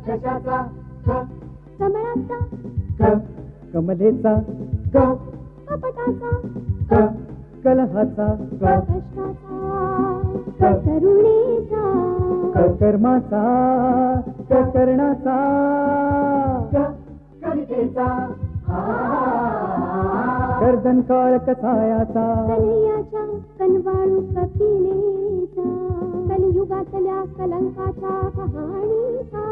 कशाचा कमळाचा कमलेचा कपटाचा कलहाचा कष्टाचा करुणेचा कर्माचा कर्णाचा कवितेचा गर्दन काळ कसायाचा कन्हैयाच्या कनवाळू कपिलेचा कलियुगातल्या कलंकाच्या कहाणीचा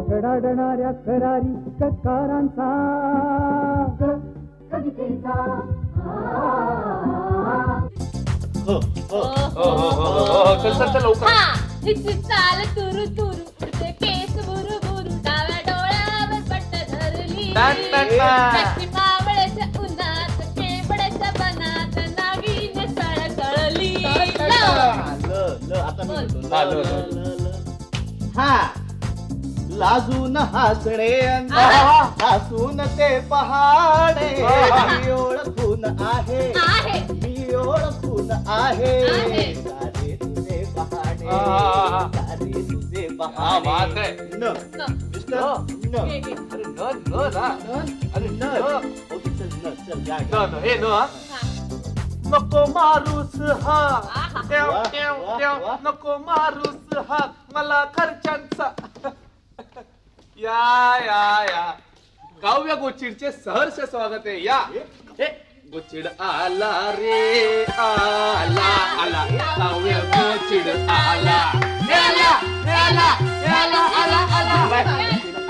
गडाडणाऱ्या करारी ककारांचा कवितेचा चल लवकर. हिची चाल तुरु तुरु उडते केस बुरु बुरु डाव्या डोळ्यावर पट्ट धरली त्याची मावळ्याच्या उन्हात केवड्याच्या बनात नागिन सळसळली. हा लाजून हसणे हसून ते पहाडे मी ओळखून आहे मी ओळखून आहे सारे तुझे पहाडे सारे तुझे पहाडे न मिस्टर न अरे न चल जा नको मारूस हा नको मारूस हा मला खर्चांचा या काव्य गोचिडचे सहर्ष स्वागत आहे. या गोचिड आला रे आला आला काव्य गोचिड आला आला आला आला आला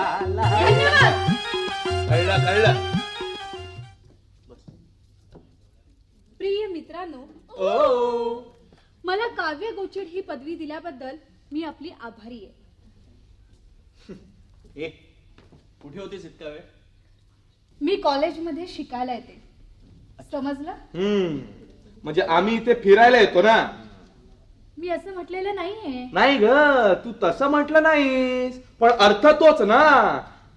आला कळलं कळलं. प्रिय मित्रांनो, मला काव्य गोचिड ही पदवी दिल्याबद्दल मी आपली आभारी आहे. कुठे होतीस इतका वेळ? मी कॉलेजमध्ये शिकायला येते, समजलं? म्हणजे आम्ही इथे फिरायला येतो ना. मी असं म्हटलेलं नाहीये. नाही ग, तू तसं म्हटलं नाहीस, पण अर्थ तोच ना.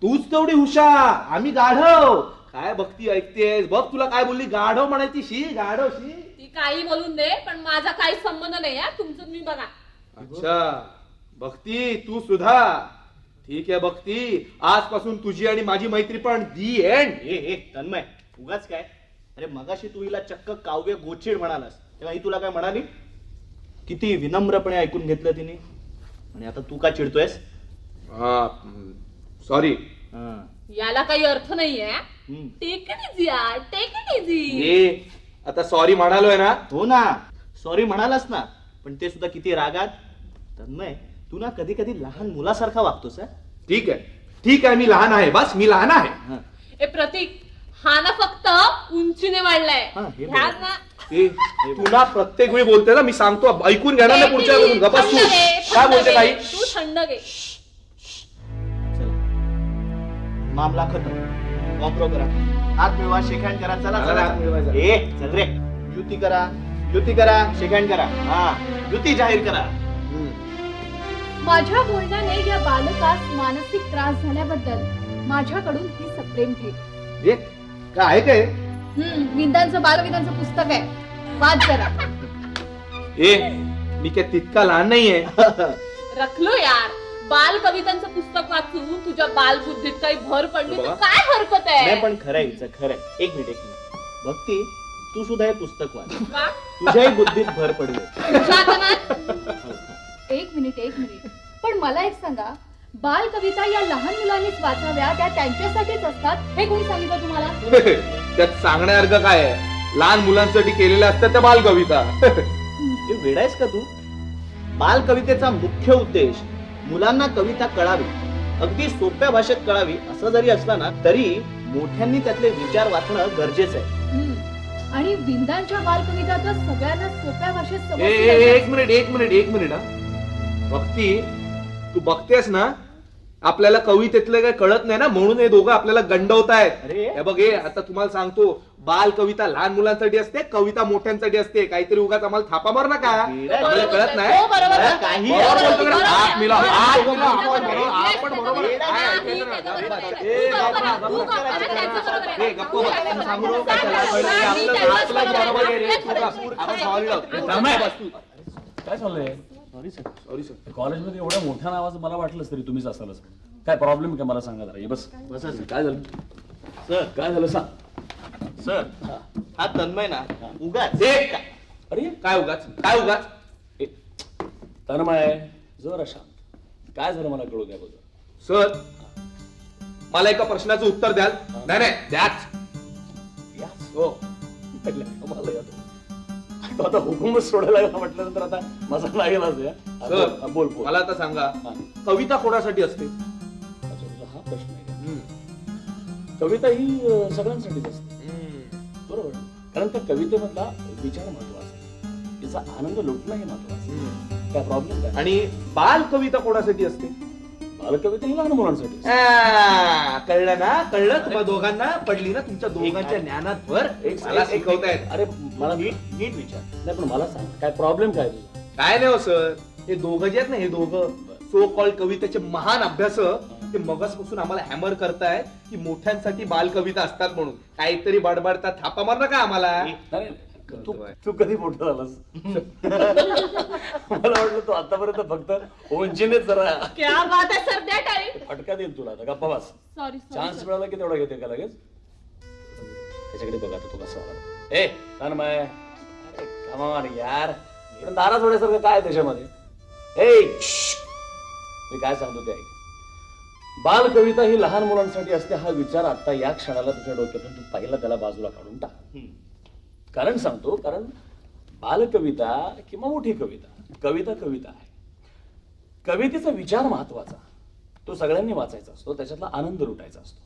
तूच तेवढी हुशार, आम्ही गाढव. काय भक्ती ऐकतेस बघ, तुला काय बोलली? गाढव म्हणायची शी, गाढव शी. ती काही बोलून दे, पण माझा काही संबंध नाही. तुमचं तुम्ही बघा. अच्छा भक्ती, तू सुद्धा ठीक आहे. भक्ती, आजपासून तुझी आणि माझी मैत्री पण दी एंड. तन्मय, उगाच काय? अरे मगाशी तू हिला चक्क काव्य गोचिड म्हणालास, तेव्हा ही तुला काय म्हणाली? किती विनम्रपणे ऐकून घेतलं तिने. आणि आता तू का चिडतोयस? सॉरी. याला काही अर्थ नाहीये. टेक इट इझी यार, टेक इट इझी. आता सॉरी म्हणालोय ना. हो ना, सॉरी म्हणालास ना, पण ते सुद्धा किती रागात. तन्मय, तू ना कधी कधी लहान मुलासारखा वागतोस. ठीक आहे ठीक आहे, मी लहान आहे, बस मी लहान आहे. ए प्रतीक, हा ना फक्त उंचीने वाढलाय. तुला प्रत्येक वेळी बोलते ना, मी सांगतो ऐकून घेणार ना पुढच्या वेळी. गप्पा तू काय बोलते काही? तू थंड घे. मामला खतम. कॉम्प्रो करा, हात मिळवा, शेक हँड करा. चला चला चल रे. युती करा, युती करा, शेक हँड करा. हा, युती जाहीर करा. माझ्या बोलण्याने या बालकास मानसिक त्रास झाल्याबद्दल माझ्याकडून ही सप्रेम भेट. काय काय? विंदांचं बालविधांचं पुस्तक आहे, वाच जरा. मी काय तितका लहान नाहीये. रखलो यार, बाल कवितांचं पुस्तक वाचून तुझ्या बालबुद्धीत काही भर पडली तर काय हरकत आहे? नाही पण खरंय हिचं, खरंय. एक मिनिट भक्ती, तू सुद्धा हे पुस्तक वाच. का? तुझ्याही बुद्धीत भर पडली. एक मिनिट पण मला एक सांगा, बाल कविता या लहान मुलांनीच वाचाव्या, त्या त्यांच्यासाठीच असतात हे कोणी सांगितलं तुम्हाला? त्यात सांगण्यासारखं काय आहे? लहान मुलांसाठी केलेल्या असतात त्या बाल कविता. वेडायस का तू? बाल कवितेचा मुख्य उद्देश मुलांना कविता कळावी, अगदी सोप्या भाषेत कळावी असं जरी असलं ना, तरी मोठ्यांनी त्यातले विचार वाचणं गरजेचं आहे. आणि विंदांच्या बाल कविता तर सगळ्यांना सोप्या भाषेत एक मिनिट भक्ती, तू बघतेस ना, आपल्याला कवितेतलं काही कळत नाही ना, म्हणून हे दोघं आपल्याला गंडवतायत. अरे. हे बघ, हे आता तुम्हाला सांगतो, बाल कविता लहान मुलांसाठी असते, कविता मोठ्यांसाठी असते. काहीतरी उगाच आम्हाला थापा मार नका, आम्हाला कळत नाही. हो, बरोबर आहे. काही बरोबर आहे. बोलतो का? बरोबर आहे. हात मिलाव, हात मिलाव. आपण बरोबर बरोबर, आहे. आपण बरोबर आहे. नाही, काय? त्याचं बरोबर आहे. ए, तू गप्प गप्प ना, ना, तू गप्प ना, त्याचं बरोबर आहे. ए, गप्प बस, सांगू नको काय त्याला कळलं नाही. आपलं बरोबर आहे रे, तू गप्प. आपण सॉरी लावतो. काय चाललंय? Sorry sir. कॉलेजमध्ये एवढ्या मोठ्या नावाचं मला वाटलंच तरी तुम्हीच असालच. काय प्रॉब्लेम काय मला सांगा जरा. बस बसा सर. काय झालं? सर काय झालं सांग. सर हा तन्मय ना उगाच ए, अरे काय उगाच, काय उगाच? ए, तन्मय जरा शांत. काय झालं मला कळू द्या बघ. सर, मला एका प्रश्नाचं उत्तर द्याल? नाही नाही, द्याच. हो. मला याद. तो आता हुकूमच सोडायला लागला म्हटल्यानंतर आता माझा लागेलच आहे. सर, बोल बोल. मला आता सांगा, हा. कविता कोणासाठी असते? अच्छा, तुझा हा प्रश्न आहे का? कविता ही सगळ्यांसाठीच असते, बरोबर. कारण त्या कवितेमधला विचार महत्वाचा आहे, तिचा आनंद लुटणं हे महत्वाचं. काय प्रॉब्लेम काय? आणि बाल कविता कोणासाठी असते? बालकविता ही लहान मुलांसाठी असते. कळलं ना, कळलं तुम्हाला दोघांना? पडली ना तुमच्या दोघांच्या ज्ञानात भर. मला शिकवतायत. अरे मला नीट विचार. नाही, पण मला सांग काय प्रॉब्लेम काय तुझा? काय नाही हो सर, हे दोघं जे आहेत ना, हे दोघं सो कॉल्ड कवितेचे महान अभ्यासक, ते मगासपासून आम्हाला हॅमर करतायत की मोठ्यांसाठी बाल कविता असतात म्हणून. काहीतरी बडबडतात, थापा मार नका आम्हाला. नाही, तू कधी मोठं झालास? मला वाटलं तू आतापर्यंत फक्त उंचीनेच जरा क्या बात आहे सर, द्या टाळी. फटका देईल तुला आता. गप्पा बस. सॉरी चान्स मिळाला की तेवढा घेते का लगेच? त्याच्याकडे बघा तो कसा आला. ए तन्मय, कमाल यार, दारा सोड्यासारखं काय त्याच्यामध्ये? ए मी काय सांगतो ते ऐक. बाल कविता ही लहान मुलांसाठी असते हा विचार आता या क्षणाला तुझ्या डोक्यातून तू पहिला त्याला बाजूला काढून टाक. कारण सांगतो, कारण बालकविता किंवा मोठी कविता, कविता कविता आहे. कवितेचा विचार महत्वाचा, तो सगळ्यांनी वाचायचा असतो, त्याच्यातला आनंद लुटायचा असतो.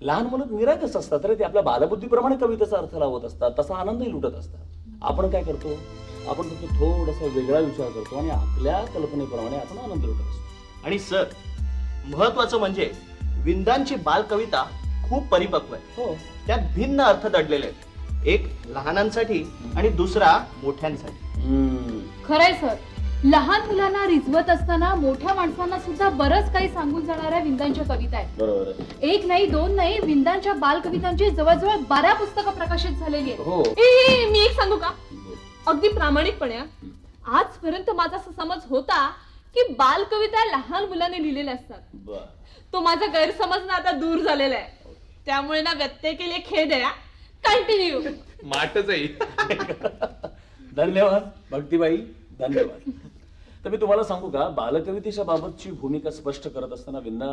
लहान मुलं निरागस असतात, तर ते आपल्या बालबुद्धीप्रमाणे कवितेचा अर्थ लावत असतात, तसा आनंदही लुटत असतात. आपण काय करतो? आपण फक्त थोडासा वेगळा विचार करतो आणि आपल्या कल्पनेप्रमाणे आपण आनंद लुटत असतो. आणि सर महत्वाचं म्हणजे विंदांची बालकविता खूप परिपक्व आहे. हो, त्यात भिन्न अर्थ दडलेले आहेत. एक लहानांसाठी आणि दुसरा मोठ्यांसाठी. खरंय सर, लहान मुलांना रिझवत असताना मोठ्या माणसांना सुद्धा बरंच काही सांगून जाणाऱ्या विंदांच्या कविता आहेत. बरोबर आहे. एक नाही, दोन नाही, विंदांच्या बालकवितांची जवळजवळ 12 पुस्तकं प्रकाशित झालेली आहेत. हो. मी एक सांगू का, अगदी प्रामाणिकपणे, आजपर्यंत माझा असा समज होता की बाल कविता लहान मुलांनी लिहिलेल्या असतात. बर. तो माझा गैरसमज ना आता दूर झालेला आहे. त्यामुळे ना व्यत्यय केले खेद आहे. कंटिन्यू. माटच आहे. धन्यवाद भक्तीबाई, धन्यवाद. तर मी तुम्हाला सांगू का, बालकवितेच्या बाबतची भूमिका स्पष्ट करत असताना विंदा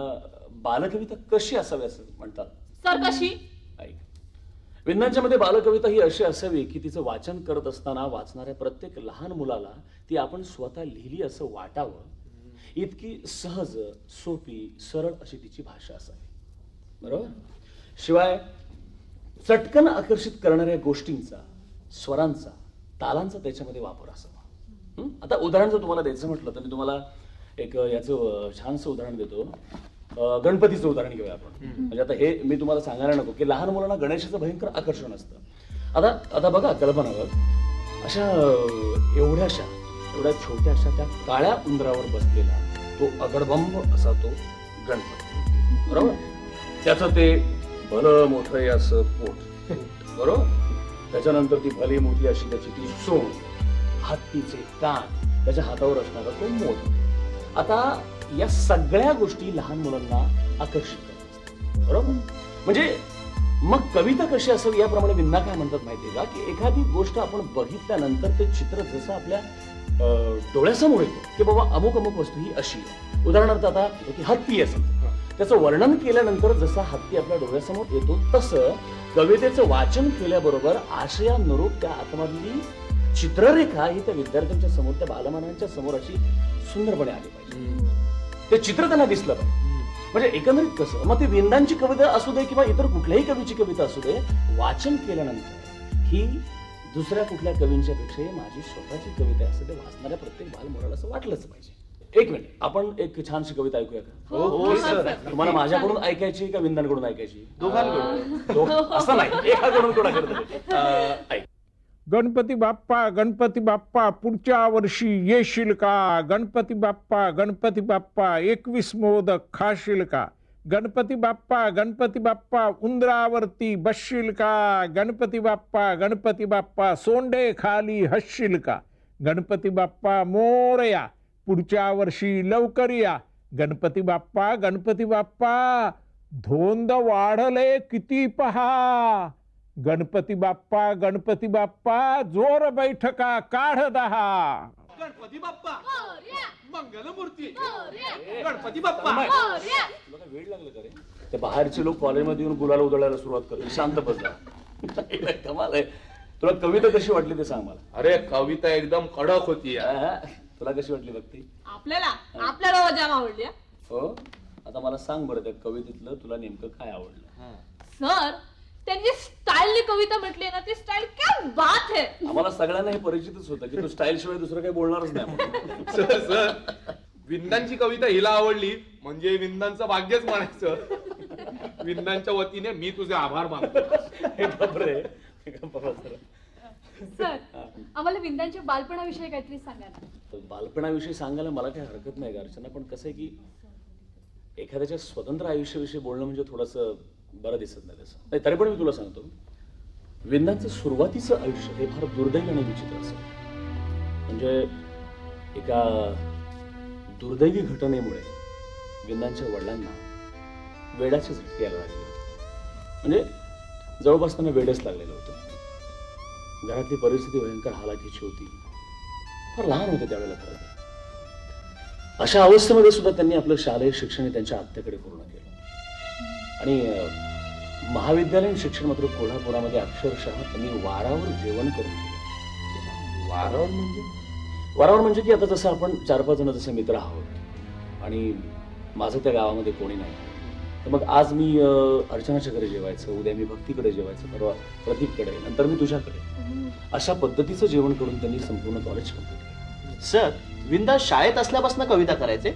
बालकविता कशी असावी असं म्हणतात. सर कशी? ऐक, विंदांच्या मध्ये बालकविता ही अशी असावी की तिचं वाचन करत असताना वाचणाऱ्या प्रत्येक लहान मुलाला ती आपण स्वतः लिहिली असं वाटावं, इतकी सहज, सोपी, सरळ अशी तिची भाषा असावी. बरोबर. शिवाय चटकन आकर्षित करणाऱ्या गोष्टींचा, स्वरांचा, तालांचा त्याच्यामध्ये वापर असावा. आता उदाहरण जर तुम्हाला द्यायचं म्हटलं तर मी तुम्हाला एक याचं छानसं उदाहरण देतो. गणपतीचं उदाहरण घेऊया आपण. म्हणजे आता हे मी तुम्हाला सांगायला नको की लहान मुलांना गणेशाचं भयंकर आकर्षण असतं. आता बघा, कल्पना कर, अशा एवढ्या छोट्याशा त्या काळ्या उंदरावर बसलेला तो अगडबंब असा तो गणपती, बरोबर. त्याचं ते भलं मोठं असं पोट, बरोबर. त्याच्यानंतर ती भली मोठी अशी त्याची ती सोंड, हत्तीचे कान, त्याच्या हातावर असणारा तो मोठ. आता या सगळ्या गोष्टी लहान मुलांना आकर्षित करत असतात, बरोबर. म्हणजे मग कविता कशी असावी याप्रमाणे विंदा काय म्हणतात माहितीये का, की एखादी गोष्ट आपण बघितल्यानंतर ते चित्र जसं आपल्या डोळ्यासमोर येतो की बाबा अमुक अमुक वस्तू ही अशी आहे. उदाहरणार्थ आता की हत्ती असेल, त्याचं वर्णन केल्यानंतर जसा हत्ती आपल्या डोळ्यासमोर येतो तसं कवितेचं वाचन केल्याबरोबर आशयानुरूप त्या आतमधली चित्ररेखा ही त्या विद्यार्थ्यांच्या समोर, त्या बालमानांच्या समोर अशी सुंदरपणे आली पाहिजे. ते चित्र त्यांना दिसलं पाहिजे. म्हणजे एकंदरीत कसं, मग ते विंदांची कविता असू दे किंवा इतर कुठल्याही कवीची कविता असू दे, वाचन केल्यानंतर ही दुसऱ्या कुठल्या कवींच्या पेक्षाही माझी स्वतःची कविता असं ते वाचणाऱ्या प्रत्येक बालमुलाला असं वाटलंच पाहिजे. एक मिनिट, आपण एक छानशी कविता ऐकूया का? हो सर. तुम्हाला माझ्याकडून ऐकायची का विंदांकडून ऐकायची? दोघांकडून. असं नाही, एकाकडून कोणा करत. ऐक. गणपती बाप्पा पुढच्या वर्षी येशील का? गणपती बाप्पा 21 मोदक खाशील का? गणपती बाप्पा उंदरावरती बसशील का? गणपती बाप्पा सोंडे खाली हसशील का? गणपती बाप्पा मोरया पुढच्या वर्षी लवकर या. गणपती बाप्पा धोंद वाढले किती पहा. गणपती बाप्पा जोर बैठका काढ 10. गणपती बाप्पा मंगलमूर्ती गणपती बाप्पा. तुला काय वेळ लागलं का रे? ते बाहेरचे लोक कॉलेजमध्ये येऊन गुलाल उधळायला सुरुवात करतील. शांत बसला. कमाल आहे. तुला कविता कशी वाटली ते सांग मला. अरे कविता एकदम कडक होती यार. तुला कशी वाटली भक्ती? आपल्याला जाम आवडली हा. हो, आता मला सांग बरं, त्या कवितेतलं तुला नेमकं काय आवडलं? सर, त्यांनी स्टाईलने कविता म्हटली ना, ती स्टाईल क्या बात है. आम्हाला सगळ्यांना हे परिचितच होतं की तू स्टाईल शिवाय दुसरं काही बोलणारच नाही. सर विंदांची कविता हिला आवडली म्हणजे विंदांचं भाग्यच म्हणायचं. विंदांच्या वतीने मी तुझे आभार मानतो. हे बापरे. सर, आम्हाला विंदांच्या बालपणाविषयी काहीतरी सांगा ना. बालपणाविषयी सांगायला मला काही हरकत नाही अर्चना, पण कसं आहे की एखाद्याच्या स्वतंत्र आयुष्याविषयी बोलणं म्हणजे थोडंसं बरं दिसत नाही तसं. नाही तरी पण मी तुला सांगतो, विंदांचं सुरुवातीचं आयुष्य हे फार दुर्दैवी आणि विचित्र असं. म्हणजे एका दुर्दैवी घटनेमुळे विंदांच्या वडिलांना वेडाचे झटके यायला लागले. म्हणजे जवळपास त्यांना वेडच लागलेलं होतं. घरातली परिस्थिती भयंकर हालाखीची होती. फार लहान होते त्यावेळेला खरं तर. अशा अवस्थेमध्ये सुद्धा त्यांनी आपलं शालेय शिक्षण त्यांच्या आत्याकडे पूर्ण केलं आणि महाविद्यालयीन शिक्षण मात्र कोल्हापुरामध्ये अक्षरशः त्यांनी वारावर जेवण करून केलं. वारावर म्हणजे की आता जसं आपण 4-5 जण जसे मित्र आहोत आणि माझं त्या गावामध्ये कोणी नाही, तर मग आज मी अर्चनाच्या घरी जेवायचं, उद्या मी भक्तीकडे जेवायचं, परवा प्रदीपकडे, नंतर मी तुझ्याकडे, अशा पद्धतीचं जेवण करून त्यांनी संपूर्ण कॉलेज कंप्लीट केलं. सर, विंदा शाळेत असल्यापासून कविता करायचे?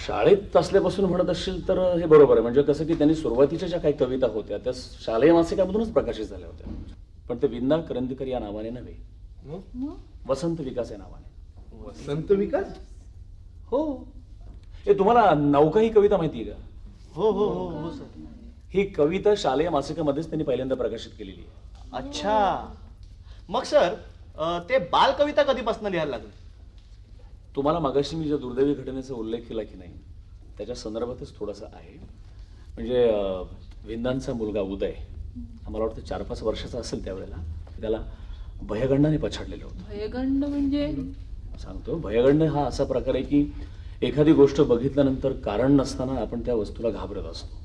शाळेत असल्यापासून म्हणत असशील तर हे बरोबर आहे. म्हणजे कसं की त्यांनी सुरुवातीच्या ज्या काही कविता होत्या त्या शालेय मासिकामधूनच प्रकाशित झाल्या होत्या. पण ते विंदा करंदीकर या नावाने नव्हे, वसंत विकास या नावाने. वसंत विकास? हो. हे तुम्हाला नौका ही कविता माहिती आहे का? हो हो हो हो सर. ही कविता शालेय मासिकामध्येच त्यांनी पहिल्यांदा प्रकाशित केलेली आहे. अच्छा. मग सर, ते बाल कविता कधीपासून लिहायला लागले? तुम्हाला मगाशी मी ज्या दुर्दैवी घटनेचा उल्लेख केला की नाही, त्याच्या संदर्भातच थोडासा आहे. म्हणजे विंदांचा मुलगा उदय, आम्हाला वाटतं 4-5 वर्षाचा असेल त्यावेळेला, त्याला भयगंडाने पछाडलेलं होतं. भयगंड म्हणजे? सांगतो, भयगंड हा असा प्रकार आहे की एखादी गोष्ट बघितल्यानंतर कारण नसताना आपण त्या वस्तूला घाबरत असतो.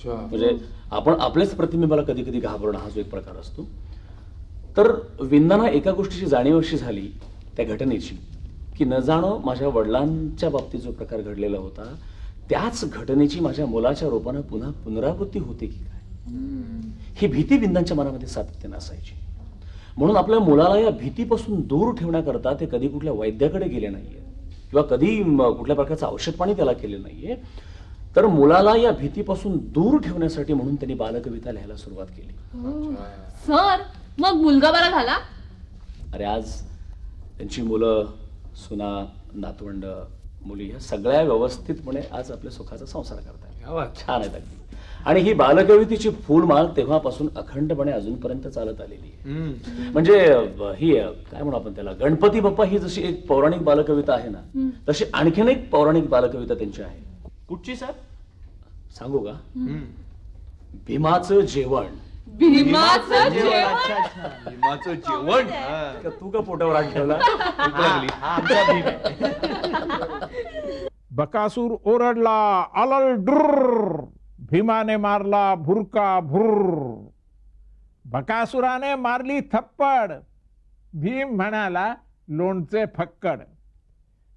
म्हणजे आपण आपल्याच प्रतिबिंबाला कधी कधी घाबरणं हा जो एक प्रकार असतो. तर विंदांना एका गोष्टीची जाणीव अशी झाली त्या घटनेची की न जाणो माझ्या वडिलांच्या बाबतीत जो प्रकार घडलेला होता त्याच घटनेची माझ्या मुलाच्या रूपानं पुन्हा पुनरावृत्ती होते की काय, ही भीती विंदांच्या मनामध्ये सातत्याने असायची. म्हणून आपल्या मुलाला या भीतीपासून दूर ठेवण्याकरता ते कधी कुठल्या वैद्याकडे गेले नाहीये किंवा कधी कुठल्या प्रकारचं औषध पाणी त्याला केलं नाहीये. तर मुलाला या भीतीपासून दूर ठेवण्यासाठी म्हणून त्यांनी बालकविता लिहायला सुरुवात केली. सर, मग मुलगा बरा झाला? अरे आज त्यांची मुलं, सुना, नातवंड, मुली ह्या सगळ्या व्यवस्थितपणे आज आपल्या सुखाचा संसार करतात. छान आहेत अगदी. आणि ही बालकवितेची फूलमाळ तेव्हापासून अखंडपणे अजूनपर्यंत चालत आलेली आहे. म्हणजे ही काय म्हणू आपण त्याला, गणपती बाप्पा ही जशी एक पौराणिक बालकविता आहे ना, तशी आणखीन एक पौराणिक बालकविता त्यांची आहे. कुठची सर? सांगू का? भीमाचं जेवण. भीमाचं जेवण? अच्छा अच्छा. भीमाचं जेवण? का तू का पोटावर हात ठेवला? हा आमचा भीम आहे. बकासूर ओरडला अलल डुर्र. भीमाने मारला भुरका भुर्र. बकासुराने मारली थप्पड. भीम म्हणाला लोणचे फक्कड.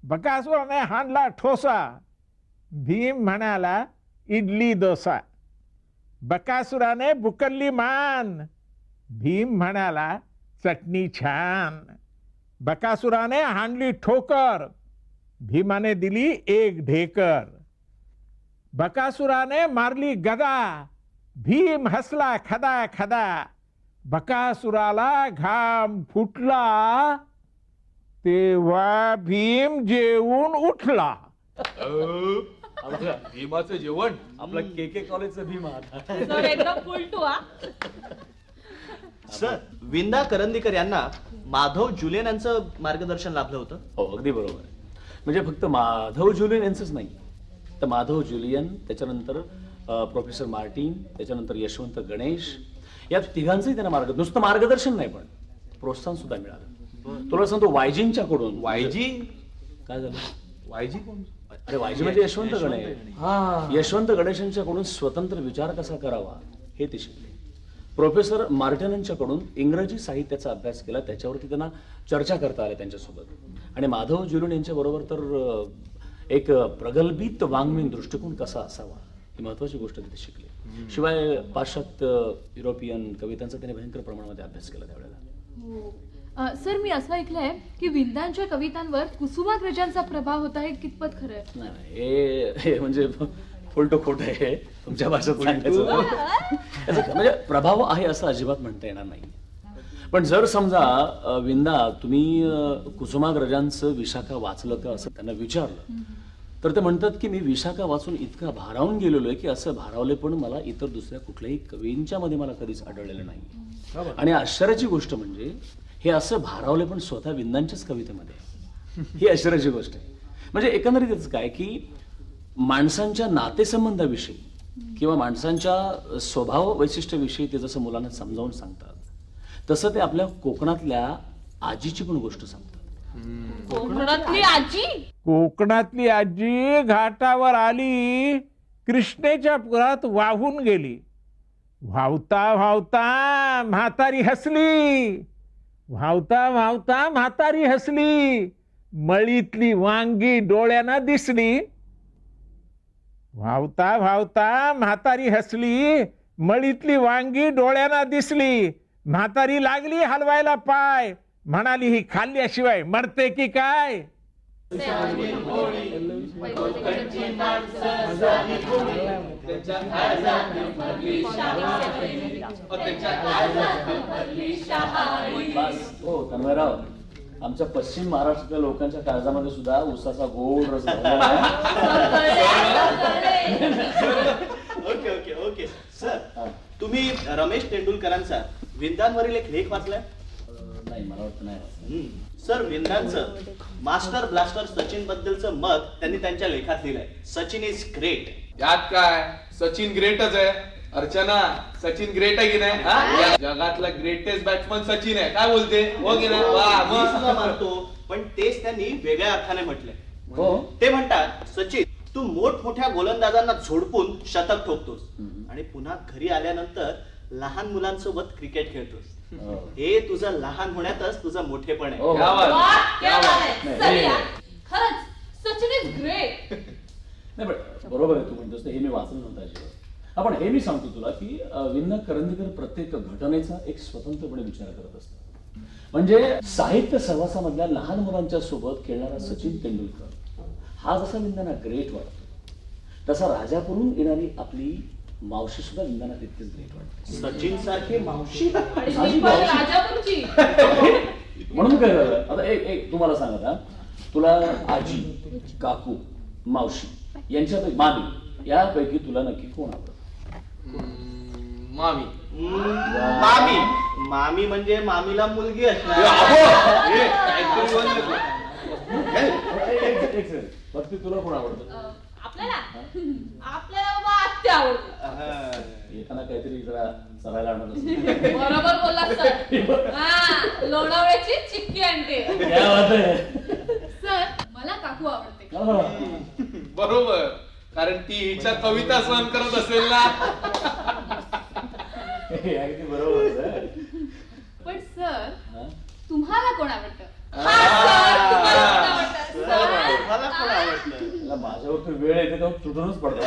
बकासुराने हाणला ठोसा. भीम म्हणाला इडली डोसा. बकासुराने बुकल्ली मान. भीम म्हणाला चटणी छान. बकासुराने हाणली ठोकर. भीमाने दिली एक ढेकर. बकासुराने मारली गदा. भीम हसला खदा खदा. बकासुराला घाम फुटला. तेव्हा भीम जेवून उठला. भीमाचं जेवण आपला के कॉलेजचं भीमा सर एकदम फुल टू हा. सर, विंदा करंदीकर यांना माधव जुलियन यांचं मार्गदर्शन लाभलं होतं. हो अगदी बरोबर आहे. म्हणजे फक्त माधव जुलियन यांचंच नाही तर माधव जुलियन, त्याच्यानंतर प्रोफेसर मार्टिन, त्याच्यानंतर यशवंत गणेश, या तिघांचंही त्यांना नुसतं मार्गदर्शन नाही पण प्रोत्साहन सुद्धा मिळालं. तुला सांगतो वायजींच्या कडून. वायजी काय झालं? वायजी कोण? अरे वायजी म्हणजे यशवंत गणेश. यशवंत गणेशांच्याकडून स्वतंत्र विचार कसा करावा हे ते शिकले. प्रोफेसर मार्टिनांच्याकडून इंग्रजी साहित्याचा अभ्यास केला, त्याच्यावरती त्यांना चर्चा करता आल्या त्यांच्यासोबत. आणि माधव जुलियन यांच्या बरोबर तर एक प्रगल्भित वाङ्मयीन दृष्टिकोन कसा असावा ही महत्वाची गोष्ट तिथे शिकले. शिवाय पाश्चात्य युरोपियन कवितांचा त्याने भयंकर प्रमाणामध्ये अभ्यास केला त्यावेळेला. सर, मी असं ऐकलंय की विंदांच्या कवितांवर कुसुमाग्रजांचा प्रभाव होता. हे कितपत खरं आहे? नाही, हे म्हणजे फुलटो खोट आहे तुमच्या भाषेत सांगायचं. म्हणजे प्रभाव आहे असं अजिबात म्हणता येणार नाही. पण जर समजा विंदा तुम्ही कुसुमाग्रजांचं विशाखा वाचलं का असं त्यांना विचारलं तर ते म्हणतात की मी विशाखा वाचून इतका भारावून गेलेलो आहे की असं भारावले पण मला इतर दुसऱ्या कुठल्याही कवींच्या मध्ये मला कधीच आढळलेलं नाही. आणि आश्चर्याची गोष्ट म्हणजे हे असं भारावले पण स्वतः विंदांच्याच कवितेमध्ये. ही आश्चर्याची गोष्ट आहे. म्हणजे एकंदरीतच काय की माणसांच्या नातेसंबंधाविषयी किंवा माणसांच्या स्वभाव वैशिष्ट्याविषयी ते जसं मुलांना समजावून सांगतात तसं ते आपल्या कोकणातल्या आजीची पण गोष्ट सांगतात. कोकणातली आजी. कोकणातली आजी घाटावर आली. कृष्णेच्या पुरात वाहून गेली. वाहता वाहता म्हातारी हसली. वाहता वाहता म्हातारी हसली. मळीतली वांगी डोळ्यांना दिसली. वाहता वाहता म्हातारी हसली. मळीतली वांगी डोळ्यांना दिसली. म्हातारी लागली हलवायला पाय. म्हणाली ही खाल्ल्याशिवाय मरते की काय. हो तन्मयराव, आमच्या पश्चिम महाराष्ट्रातल्या लोकांच्या काळजामध्ये सुद्धा ऊसाचा गोड रस भरलेला ओके ओके ओके. सर, तुम्ही रमेश तेंडुलकरांचा विंदांवरील एक लेख वाचलाय? नाही, मला वाटतं नाही. सर, विंदांचं मास्टर ब्लास्टर सचिन बद्दलचं मत त्यांनी त्यांच्या लेखात लिहिलंय. Sachin is great. यात काय, सचिन ग्रेटच आहे. अर्चना, सचिन ग्रेट आहे की नाही? या जगातला ग्रेटेस्ट बॅट्समन सचिन आहे. काय बोलते? हो की नाही? मी सुद्धा मानतो, पण तेच त्यांनी वेगळ्या अर्थाने म्हटलंय. हो, ते म्हणतात, सचिन तू मोठमोठ्या गोलंदाजांना झोडपून शतक ठोकतोस आणि पुन्हा घरी आल्यानंतर लहान मुलांसोबत क्रिकेट खेळतोस. हे तुझं लहान होण्यातच तुझं मोठेपण आहे. क्या बात. खरंच सचिन इज ग्रेट. नाही पण बरोबर आहे तू म्हणतोस ते. हे मी वाचलं नव्हतं अजिबात. आपण हे मी सांगतो तुला की विंदा करंदीकर प्रत्येक घटनेचा एक स्वतंत्रपणे विचार करत असतात. म्हणजे साहित्य सहवासामधल्या लहान मुलांच्या सोबत खेळणारा सचिन तेंडुलकर हा जसा विंदांना ग्रेट वाटतो तसा राजापुरून येणारी आपली मावशी सुद्धा विंदांना तितकीच ग्रेट वाटते. सचिन सारखी मावशी. राजापूरची. म्हणून काय झालं आता एक तुम्हाला सांगा, तुला आजी, काकू, मावशी यांच्यापैकी मामी यापैकी तुला नक्की कोण आवडतं? मामी. मामी. मामी म्हणजे मामीला मुलगी असणार. फक्त तुला कोण आवडतं? आपल्याला बाबा आत्या आवडते. एखादा काहीतरी जरा चढायला आणत असेल. बरोबर बोलला सर. हा, लोणावळ्याची चिक्की आणते. सर, मला काकू आवडते. बरोबर, कारण ती हिच्या कविता सहन करत असेल ना. अगदी बरोबर. पण सर, तुम्हाला कोण आवडतं? मला कोण आवडलं? माझ्यावर तर वेळ येते तेव्हा तुटूनच पडतो.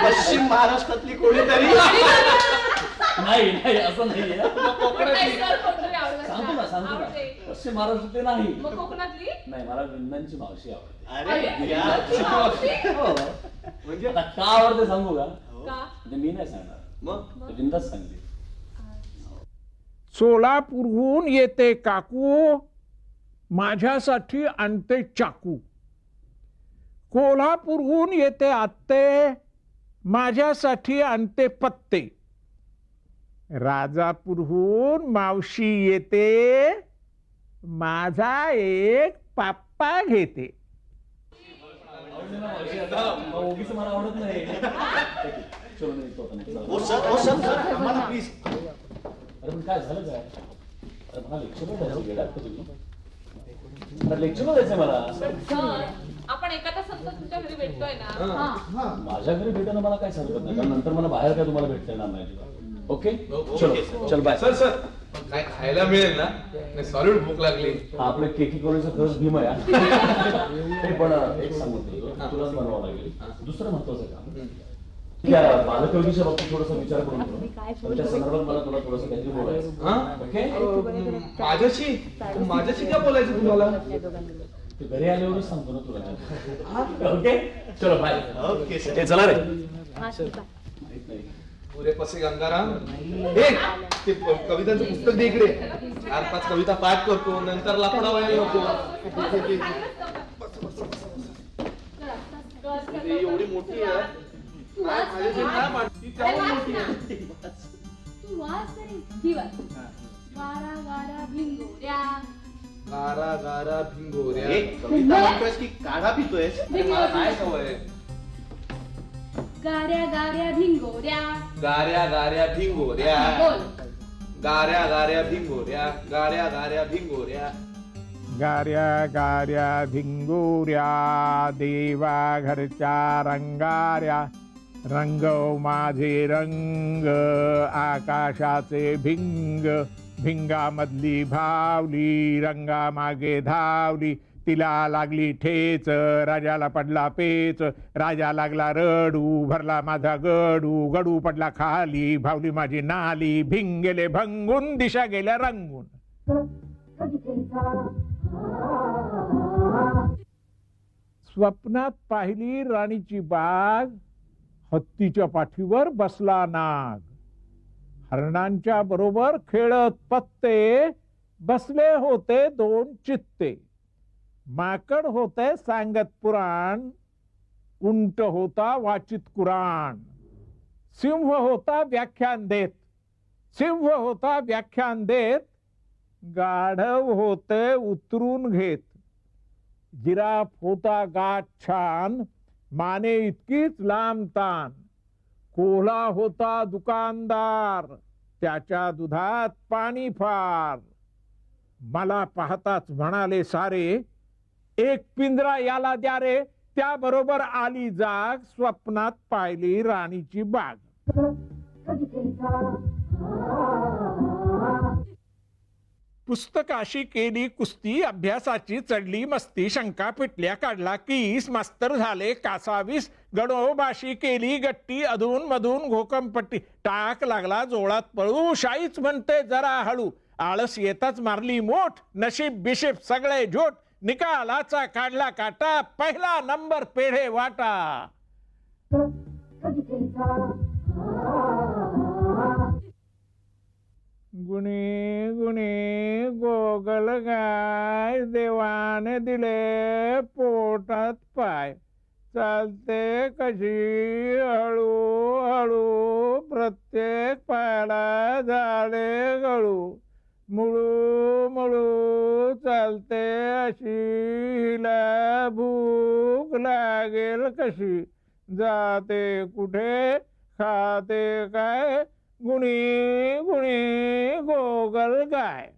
पश्चिम महाराष्ट्रातली कोणीतरी. नाही असं नाहीये. नाही, सर, कोणतरी आवडलं. सांगतो ना. आवडते. पश्चिम महाराष्ट्रातली नाही. मग कोकणातली? नाही, मला विंदांची मावशी आवडते. अरे विंदांची मावशी? हो. म्हणजे आता का आवडते सांगू का? का? म्हणजे मी नाही सांगणार, मग विंदाच सांगते. सोलापूरहून येते काकू, माझ्यासाठी आणते चाकू. कोल्हापूरहून येते आत्ते, माझ्यासाठी आणते पत्ते. राजापूरहून मावशी येते, माझा एक पाप्पा घेते. ओगीचं मला आवडत नाही. चलो मी निघतो आता. चला. ओ सर आम्हाला प्लीज. अरे पण काय झालं काय? अरे मला लेक्चर द्यायचं, गेलात का तुम्ही? लेक्चर द्यायचंय मला. सर, आपण एका तासात तुमच्या घरी भेटतोय ना? माझ्या घरी भेटणं मला काय हरकत नाही, कारण नंतर मला बाहेर काय तुम्हाला भेटता येणार नाही. ओके, चलो चल बाय. सर सर काय खायला मिळेल ना? सॉलिड भूक लागली. हा आपल्या केकी कॉलेजचा खरंच भीम आहे. हे पण एक सांगतो, तुलाच बनवावं लागेल. दुसरं महत्वाचं काम, त्या बालकवितेच्या बाबतीत थोडासा विचार करून ठेव. त्या संदर्भात मला तुला थोडंसं काहीतरी बोलायचं. ओके, माझ्याशी काय बोलायचं तुम्हाला? तू घरी आल्यावरच सांगतो ना तुला. ओके, चलो बाय. Okay sir. हे चला रे. पुरे पसे गंगाराम, हे ते कवितांचं पुस्तक दे इकडे. 4-5 कविता पाठ करतो, नंतर लाकडा व्हायला नको. एवढी मोठी आहे. माझ्याशी काय मांडती? तेव्हा मोठी आहे. तू वाच तरी. ही वाच. गारा गारा भिंगोऱ्या. गारा गारा भिंगोऱ्या. हे कविता म्हणतोयस की काढा पितोयस? मला काय सवय? गाऱ्या गाऱ्या भिंगोऱ्या. गाऱ्या गाऱ्या भिंगोऱ्या. बोल. गाऱ्या गाऱ्या भिंगोऱ्या. गाऱ्या गाऱ्या भिंगोऱ्या. गाऱ्या गाऱ्या भिंगोऱ्या, देवा घरच्या रंगाऱ्या. रंगव माझे रंग, आकाशाचे भिंग. भिंगामधली भावली, रंगा मागे धावली. तिला लागली ठेच, राजाला पडला पेच. राजा लागला रडू, भरला माझा गडू. गडू पडला खाली, भावली माझी नाली. भिंग गेले भंगून, दिशा गेल्या रंगून. स्वप्नात पाहिली राणीची बाग, हत्तीच्या पाठीवर बसला नाग. हरणांच्या बरोबर खेळत पत्ते, बसले होते 2 चित्ते. माकड होते सांगत पुराण, उंट होता वाचित कुराण. सिंह होता व्याख्यान देत, सिंह होता व्याख्यान देत. गाढव होते उतरून घेत. जिराफ होता गाठ छान, माने इतकीच लांब तान. कोल्हा होता दुकानदार, त्याच्या दुधात पाणी फार. मला पाहताच म्हणाले सारे, एक पिंजरा याला द्या रे. त्याबरोबर आली जाग, स्वप्नात पाहिली राणीची बाग. पुस्तकाशी केली कुस्ती, अभ्यासाची चढली मस्ती. शंका पिटल्या काढला कीस, मास्तर झाले कासावीस. गडोबाशी केली गट्टी, अधून मधून घोकमपट्टी. टाक लागला जोळात पळू, शाईच म्हणते जरा हळू. आळस येताच मारली मोठ, नशीब बिशीब सगळे झोट. निकालाचा काढला काटा, पहिला नंबर पेढे वाटा. गुणी गुणी गोगल गाय, देवाने दिले पोटात पाय. चालते कशी हळू हळू, प्रत्येक पायाला झाडे गळू. मुळू मुळू चालते अशी, हिला भूक लागेल कशी. जाते कुठे खाते काय, गुणी गुणी गोगल गाय.